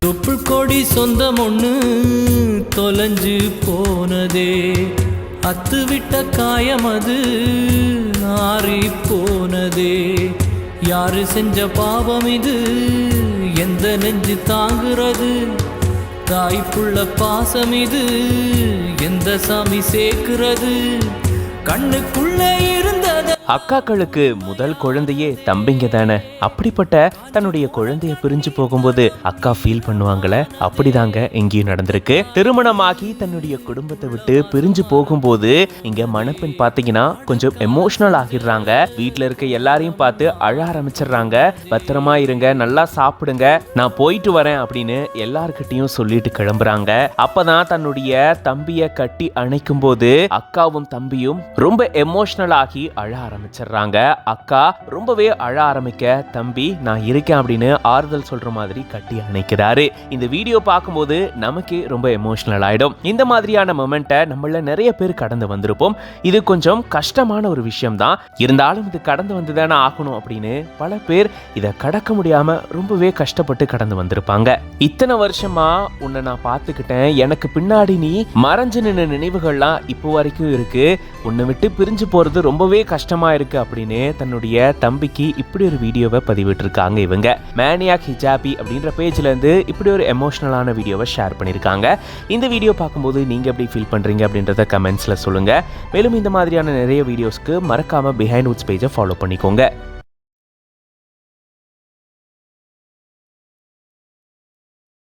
தொப்புள் கொடி சொந்தம் ஒன்று தொலைஞ்சு போனதே, அத்து விட்ட காயம் அது ஆறி போனதே. யாரு செஞ்ச பாவம் இது, எந்த நெஞ்சு தாங்குறது? தாய்ப்புள்ள பாசம் இது, எந்த சாமி சேர்க்கிறது? கண்ணுக்குள்ளே இருந்தது. அக்காக்களுக்கு முதல் குழந்தையே தம்பிங்க தானே. அப்படிப்பட்ட தன்னுடைய குழந்தைய பிரிஞ்சு போகும்போது அக்கா ஃபீல் பண்ணுவாங்களே, அப்படிதாங்க இங்கேயும் நடந்திருக்கு. திருமணமாகி தன்னுடைய குடும்பத்தை விட்டு பிரிஞ்சு போகும்போது இங்க மணப்பெண் பாத்தீங்கன்னா கொஞ்சம் எமோஷனல் ஆகிடுறாங்க. வீட்டுல இருக்க எல்லாரையும் பார்த்து அழ ஆரம்பிச்சிடுறாங்க. பத்திரமா இருங்க, நல்லா சாப்பிடுங்க, நான் போயிட்டு வரேன் அப்படின்னு எல்லார்கிட்டையும் சொல்லிட்டு கிளம்புறாங்க. அப்பதான் தன்னுடைய தம்பிய கட்டி அணைக்கும் போது அக்காவும் தம்பியும் ரொம்ப எமோஷனல் ஆகி அழ ஆரம்பிச்சிடுறாங்க. அக்கா ரொம்பவே அழ ஆரம்பிக்க தம்பி நான் இருக்கேன் அப்படின்னு ஆறுதல் சொல்ற மாதிரி கட்டி அணைக்கிறாரு. இந்த வீடியோ பார்க்கும்போது நமக்கே ரொம்ப எமோஷனல் ஆயிடும். இந்த மாதிரியான மொமெண்ட்டை நம்மள நிறைய பேர் கடந்து வந்திருப்போம். இது கொஞ்சம் கஷ்டமான ஒரு விஷயம் தான், இருந்தாலும் இது கடந்து வந்துதானே ஆகணும் அப்படின்னு பல பேர் இதை கடக்க முடியாம ரொம்பவே கஷ்டப்பட்டு கடந்து வந்திருப்பாங்க. இத்தனை வருஷமா உன்னை நான் பார்த்துக்கிட்டேன், எனக்கு பின்னாடி நீ மறைஞ்சு நின்ன நினைவுகள்லாம் இப்போ வரைக்கும் இருக்கு, உன்னை விட்டு பிரிஞ்சு போறது ரொம்பவே கஷ்டமா இருக்கு அப்படின்னு தன்னுடைய தம்பிக்கு இப்படி ஒரு வீடியோவை பதிவிட்டிருக்காங்க. இவங்க மேனியாக் ஹிஜாபி அப்படின்ற பேஜ்ல இருந்து இப்படி ஒரு எமோஷனலான வீடியோவை ஷேர் பண்ணியிருக்காங்க. இந்த வீடியோ பார்க்கும்போது நீங்க எப்படி ஃபீல் பண்றீங்க அப்படின்றத கமெண்ட்ஸ்ல சொல்லுங்க. மேலும் இந்த மாதிரியான நிறைய வீடியோஸ்க்கு மறக்காம பிஹைண்ட் வுட்ஸ் பேஜை ஃபாலோ பண்ணிக்கோங்க.